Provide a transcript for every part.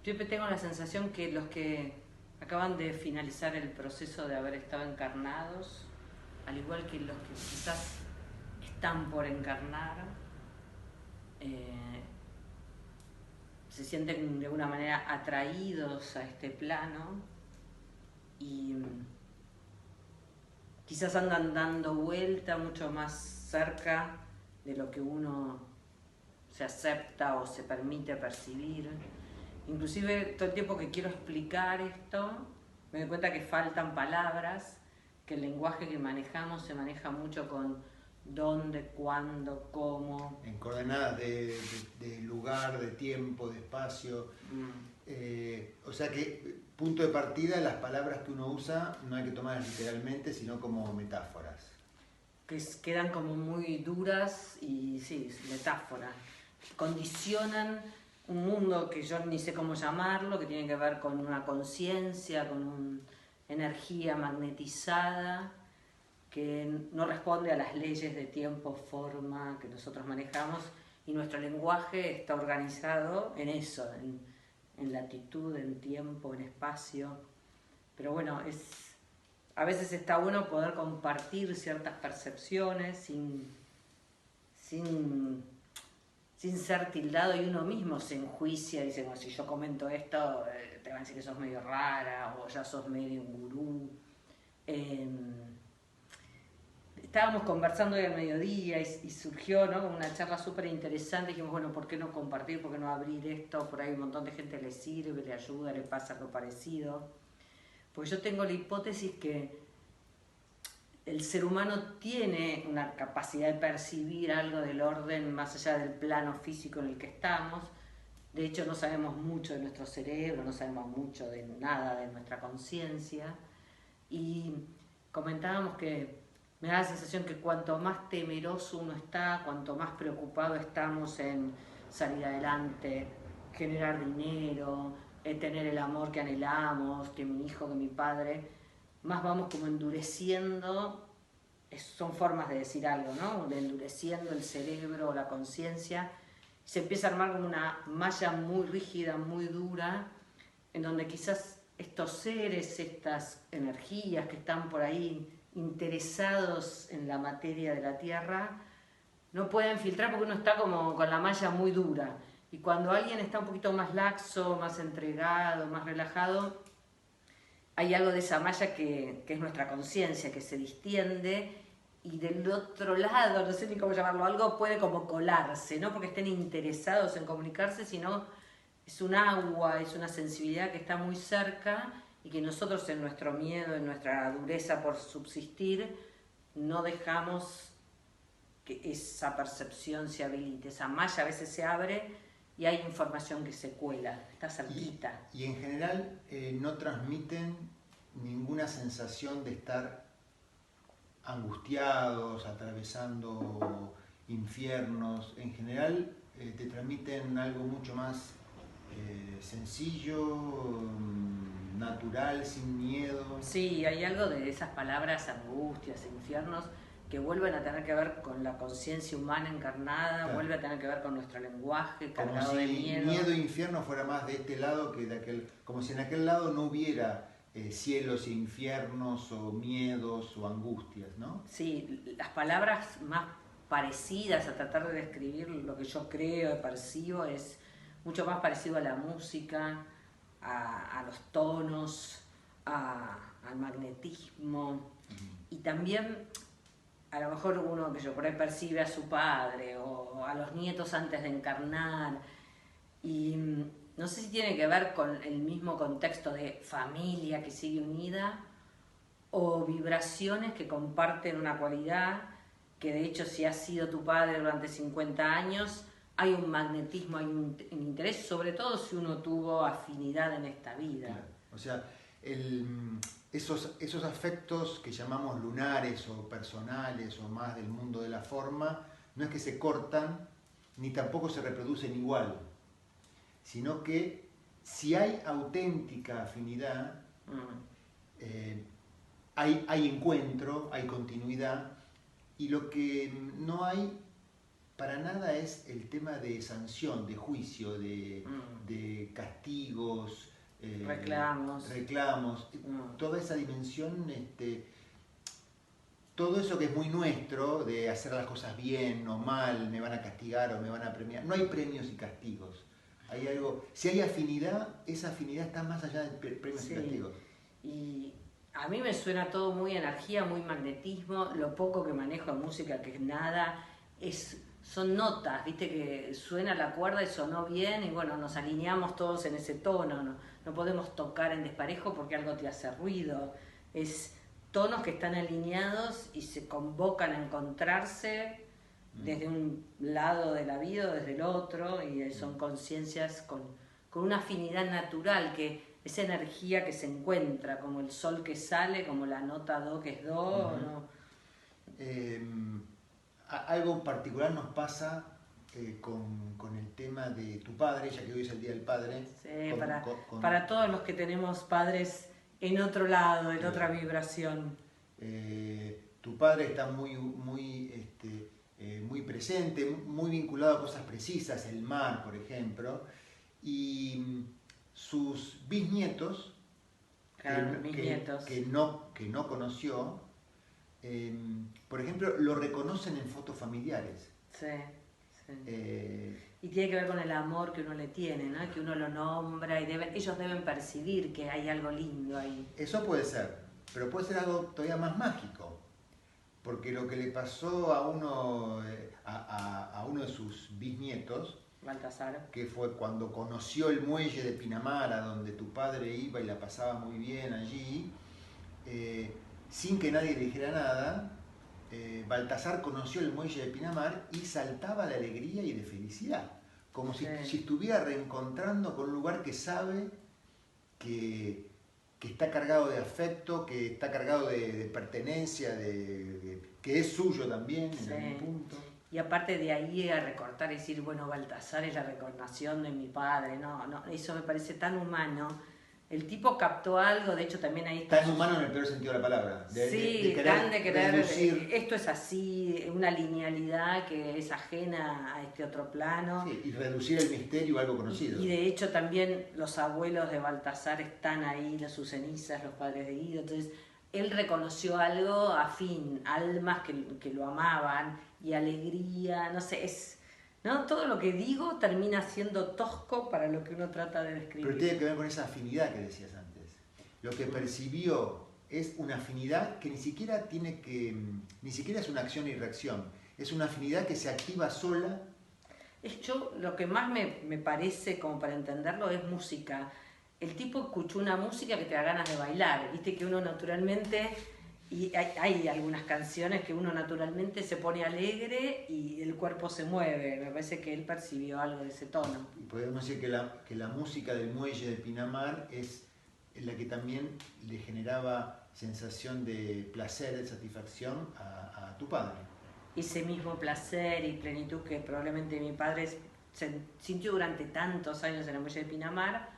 Siempre tengo la sensación que los que acaban de finalizar el proceso de haber estado encarnados, al igual que los que quizás están por encarnar, eh, se sienten de alguna manera atraídos a este plano y quizás andan dando vuelta mucho más cerca de lo que uno se acepta o se permite percibir. Inclusive todo el tiempo que quiero explicar esto, me doy cuenta que faltan palabras, que el lenguaje que manejamos se maneja mucho con dónde, cuándo, cómo. En coordenadas de lugar, de tiempo, de espacio. O sea que punto de partida, las palabras que uno usa no hay que tomarlas literalmente, sino como metáforas. Que quedan como muy duras y sí, metáforas. Condicionan un mundo que yo ni sé cómo llamarlo, que tiene que ver con una conciencia, con una energía magnetizada, que no responde a las leyes de tiempo, forma que nosotros manejamos, y nuestro lenguaje está organizado en eso, en latitud, en tiempo, en espacio. Pero bueno, a veces está bueno poder compartir ciertas percepciones sin, sin ser tildado, y uno mismo se enjuicia y dice, bueno, si yo comento esto, te van a decir que sos medio rara o ya sos medio un gurú. Estábamos conversando hoy al mediodía y surgió, ¿no?, una charla súper interesante. Dijimos, bueno, ¿por qué no compartir? ¿Por qué no abrir esto? Por ahí un montón de gente le sirve, le ayuda, le pasa algo parecido. Pues yo tengo la hipótesis que el ser humano tiene una capacidad de percibir algo del orden más allá del plano físico en el que estamos. De hecho, no sabemos mucho de nuestro cerebro, no sabemos mucho de nada de nuestra conciencia. Y comentábamos que me da la sensación que cuanto más temeroso uno está, cuanto más preocupado estamos en salir adelante, generar dinero, tener el amor que anhelamos, que mi hijo, que mi padre, más vamos como endureciendo, son formas de decir algo, ¿no? De endureciendo el cerebro o la conciencia. Se empieza a armar como una malla muy rígida, muy dura, en donde quizás estos seres, estas energías que están por ahí interesados en la materia de la Tierra, no pueden filtrar porque uno está como con la malla muy dura. Y cuando alguien está un poquito más laxo, más entregado, más relajado, hay algo de esa malla que es nuestra conciencia, que se distiende, y del otro lado, no sé ni cómo llamarlo, algo puede como colarse, no porque estén interesados en comunicarse, sino es un agua, es una sensibilidad que está muy cerca y que nosotros en nuestro miedo, en nuestra dureza por subsistir, no dejamos que esa percepción se habilite. Esa malla a veces se abre y hay información que se cuela, está cerquita. Y en general no transmiten ninguna sensación de estar angustiados, atravesando infiernos. En general te transmiten algo mucho más sencillo, natural, sin miedo. Sí, hay algo de esas palabras, angustias, infiernos, que vuelven a tener que ver con la conciencia humana encarnada, Claro. vuelve a tener que ver con nuestro lenguaje Como cargado si de miedo. miedo e infierno fuera más de este lado que de aquel, como si en aquel lado no hubiera cielos e infiernos o miedos o angustias, ¿no? Sí, las palabras más parecidas a tratar de describir lo que yo creo y percibo es mucho más parecido a la música, a los tonos, al magnetismo. Y también a lo mejor uno que yo por ahí percibe a su padre o a los nietos antes de encarnar. Y no sé si tiene que ver con el mismo contexto de familia que sigue unida o vibraciones que comparten una cualidad que, de hecho, si has sido tu padre durante 50 años, hay un magnetismo, hay un interés, sobre todo si uno tuvo afinidad en esta vida. Claro. O sea, esos afectos que llamamos lunares o personales o más del mundo de la forma, no es que se cortan ni tampoco se reproducen igual, sino que si hay auténtica afinidad, hay encuentro, hay continuidad, y lo que no hay para nada es el tema de sanción, de juicio, de castigos, reclamos, toda esa dimensión, todo eso que es muy nuestro, de hacer las cosas bien o mal, me van a castigar o me van a premiar. No hay premios y castigos. Hay algo, si hay afinidad, esa afinidad está más allá de premios y castigos. Y a mí me suena todo muy energía, muy magnetismo. Lo poco que manejo de música, que es nada, son notas, viste, que suena la cuerda y sonó bien, y bueno, nos alineamos todos en ese tono. No podemos tocar en desparejo porque algo te hace ruido. Es tonos que están alineados y se convocan a encontrarse desde un lado de la vida o desde el otro, y son conciencias con una afinidad natural, que esa energía que se encuentra, como el sol que sale, como la nota do que es do. Algo particular nos pasa con el tema de tu padre, ya que hoy es el Día del Padre. Sí, para todos los que tenemos padres en otro lado, en otra vibración. Tu padre está muy presente, muy vinculado a cosas precisas, el mar, por ejemplo, y sus bisnietos, que no conoció, por ejemplo, lo reconocen en fotos familiares. Sí. Y tiene que ver con el amor que uno le tiene, ¿no? Que uno lo nombra y ellos deben percibir que hay algo lindo ahí. Eso puede ser, pero puede ser algo todavía más mágico, porque lo que le pasó a uno de sus bisnietos, Baltasar, que fue cuando conoció el muelle de Pinamar, a donde tu padre iba y la pasaba muy bien allí, sin que nadie le dijera nada, Baltasar conoció el muelle de Pinamar y saltaba de alegría y de felicidad, como si estuviera reencontrando con un lugar que sabe que está cargado de afecto, que está cargado de pertenencia, que es suyo también en algún punto. Y aparte de ahí a recortar y decir, bueno, Baltasar es la reencarnación de mi padre, no, eso me parece tan humano. El tipo captó algo, de hecho también ahí está... Tan humano en el peor sentido de la palabra. De querer reducir. Esto es así, una linealidad que es ajena a este otro plano. Sí, y reducir el misterio a algo conocido. Y de hecho también los abuelos de Baltasar están ahí, sus cenizas, los padres de Guido, entonces él reconoció algo afín, almas que lo amaban, y alegría, no sé, ¿no? Todo lo que digo termina siendo tosco para lo que uno trata de describir. Pero tiene que ver con esa afinidad que decías antes. Lo que percibió es una afinidad que ni siquiera es una acción y reacción, es una afinidad que se activa sola. Lo que más me parece, como para entenderlo, es música. El tipo escuchó una música que te da ganas de bailar, viste que uno naturalmente... Y hay algunas canciones que uno naturalmente se pone alegre y el cuerpo se mueve. Me parece que él percibió algo de ese tono. Y podemos decir que la música del muelle de Pinamar es la que también le generaba sensación de placer, de satisfacción a tu padre. Ese mismo placer y plenitud que probablemente mi padre sintió durante tantos años en el muelle de Pinamar,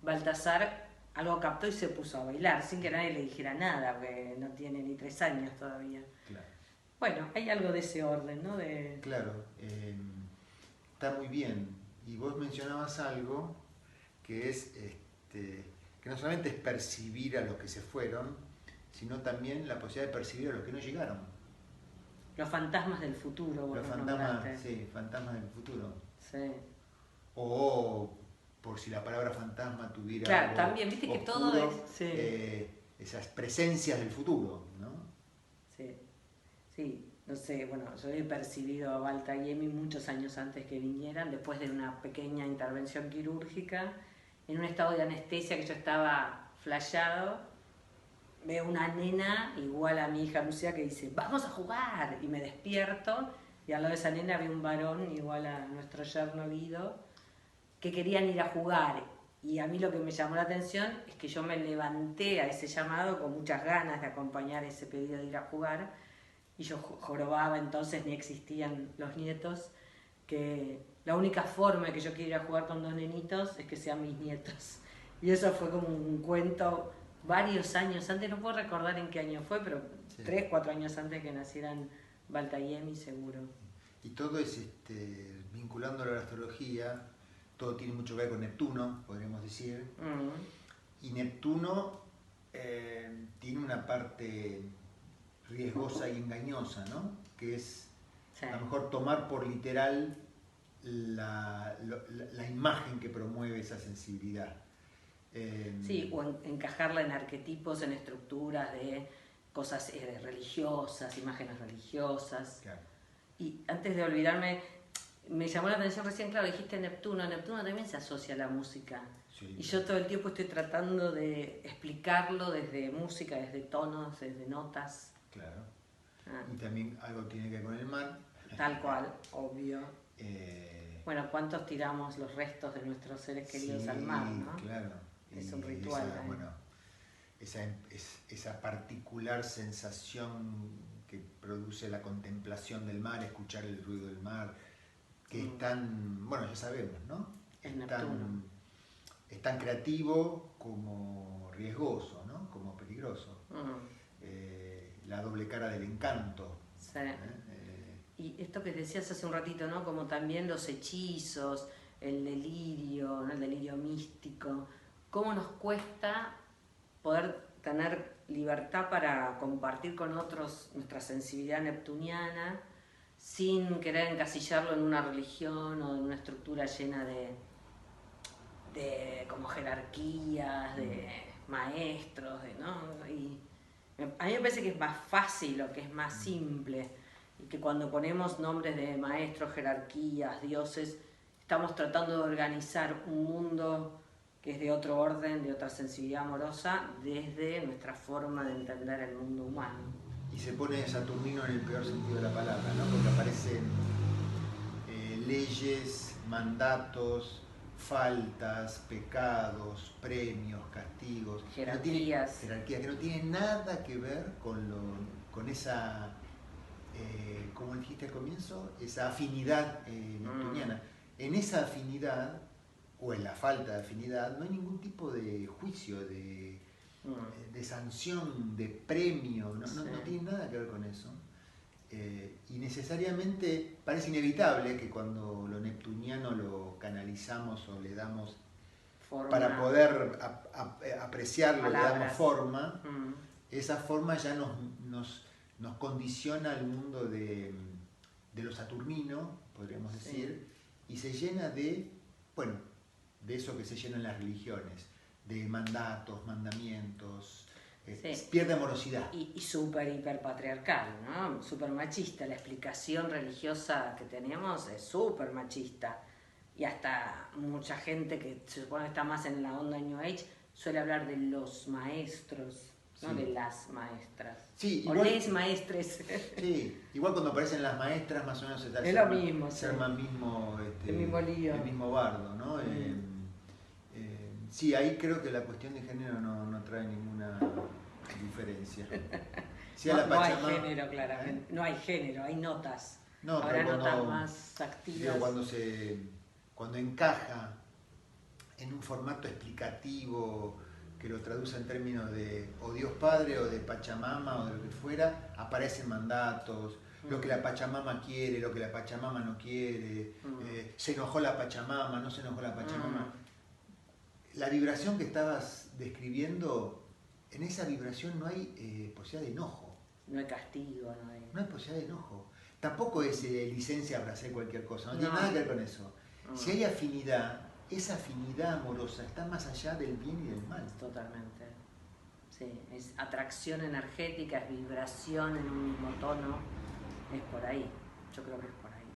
Baltasar algo captó y se puso a bailar, sin que nadie le dijera nada, porque no tiene ni 3 años todavía. Claro. Bueno, hay algo de ese orden, ¿no? Claro, está muy bien. Y vos mencionabas algo que es que no solamente es percibir a los que se fueron, sino también la posibilidad de percibir a los que no llegaron. Los fantasmas del futuro. Los fantasmas, sí, fantasmas del futuro. Sí. O por si la palabra fantasma tuviera claro, algo también, viste que oscuro, todo es... esas presencias del futuro, ¿no? Sí, no sé, bueno, yo he percibido a Balta y Emi muchos años antes que vinieran, después de una pequeña intervención quirúrgica, en un estado de anestesia que yo estaba flasheado, veo una nena igual a mi hija Lucía que dice, ¡vamos a jugar! Y me despierto, y al lado de esa nena había un varón igual a nuestro yerno Guido, que querían ir a jugar, y a mí lo que me llamó la atención es que yo me levanté a ese llamado con muchas ganas de acompañar ese pedido de ir a jugar, y yo jorobaba, entonces ni existían los nietos, que la única forma de que yo quiera ir a jugar con 2 nenitos es que sean mis nietos, y eso fue como un cuento varios años antes, no puedo recordar en qué año fue, pero 3, 4 años antes que nacieran Balta y Emi seguro. Y todo es, vinculándolo a la astrología, todo tiene mucho que ver con Neptuno, podríamos decir. Y Neptuno tiene una parte riesgosa y engañosa, ¿no? Que es Sí. a lo mejor tomar por literal la imagen que promueve esa sensibilidad. Sí, o encajarla en arquetipos, en estructuras de cosas religiosas, imágenes religiosas. Claro. Y antes de olvidarme, me llamó la atención recién, claro, dijiste Neptuno. Neptuno también se asocia a la música. Sí. Y yo todo el tiempo estoy tratando de explicarlo desde música, desde tonos, desde notas. Claro. Y también algo tiene que ver con el mar. Tal cual, obvio. Bueno, ¿cuántos tiramos los restos de nuestros seres queridos al mar, no? Claro. Es un ritual. Esa particular sensación que produce la contemplación del mar, escuchar el ruido del mar, que es tan, bueno, ya sabemos, ¿no? Es tan creativo como riesgoso, ¿no? Como peligroso. La doble cara del encanto. Sí. Y esto que decías hace un ratito, ¿no? Como también los hechizos, el delirio, ¿no? El delirio místico. ¿Cómo nos cuesta poder tener libertad para compartir con otros nuestra sensibilidad neptuniana sin querer encasillarlo en una religión o en una estructura llena de como jerarquías, de maestros, ¿no? Y a mí me parece que es más fácil o que es más simple, y que cuando ponemos nombres de maestros, jerarquías, dioses, estamos tratando de organizar un mundo que es de otro orden, de otra sensibilidad amorosa, desde nuestra forma de entender el mundo humano. Y se pone Saturnino en el peor sentido de la palabra, ¿no? Porque aparecen leyes, mandatos, faltas, pecados, premios, castigos, jerarquías que no tienen nada que ver con esa, como dijiste al comienzo, esa afinidad neptuniana. En esa afinidad, o en la falta de afinidad, no hay ningún tipo de juicio, de sanción, de premio, no tiene nada que ver con eso. Y necesariamente parece inevitable que cuando lo neptuniano lo canalizamos o le damos forma, para poder apreciarlo, palabras, le damos forma, esa forma ya nos condiciona al mundo de lo saturnino, podríamos decir, y se llena de eso que se llena en las religiones, de mandatos, mandamientos, pierde amorosidad. Y súper hiperpatriarcal, ¿no? Súper machista. La explicación religiosa que tenemos es súper machista. Y hasta mucha gente que se supone que está más en la onda New Age suele hablar de los maestros, no de las maestras. Sí, o les maestres. Sí, igual cuando aparecen las maestras más o menos es lo mismo. Se arma el mismo lío. El mismo bardo, ¿no? Sí, ahí creo que la cuestión de género no trae ninguna diferencia. Sí, no hay género, claramente. No hay género, hay notas. Habrá notas más activas. Cuando encaja en un formato explicativo que lo traduce en términos de o Dios Padre o de Pachamama o de lo que fuera, aparecen mandatos, lo que la Pachamama quiere, lo que la Pachamama no quiere, se enojó la Pachamama, no se enojó la Pachamama. La vibración que estabas describiendo, en esa vibración no hay posibilidad de enojo. No hay castigo, no hay posibilidad de enojo. Tampoco es licencia para hacer cualquier cosa, no tiene nada que ver con eso. Si hay afinidad, esa afinidad amorosa está más allá del bien y del mal. Totalmente. Sí, es atracción energética, es vibración en un mismo tono. Es por ahí. Yo creo que es por ahí.